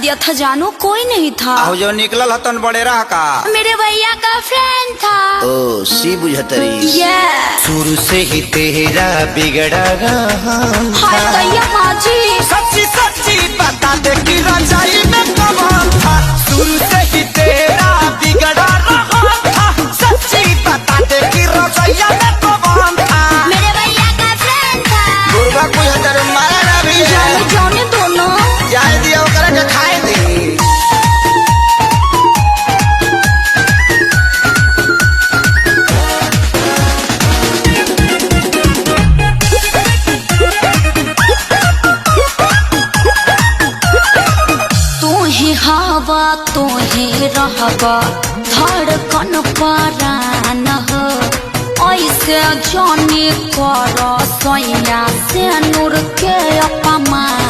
दिया था जानू, कोई नहीं था। जो निकलल हतन बड़े रहा का मेरे भैया का फ्रेंड था। ओ सी बुझतरी। शुरू से ही तेरा बिगड़ा रहा। हाय भैया माजी, सच्ची सच्ची बता दे कि रजाई में कौन था। शुरू से ही तेरा बिगड़ा रहा था। सच्ची बता दे कि रजाई में कौन था। मेरे भैया का फ्रेंड था। गुरबा कोई हतर मारा ना भी जाने दोनों जाए दिया ओकरा के खाए दी। हवा तो ही रहबा धड़कन परान हो। ऐसे जाने कर सैया से नूर के अपमान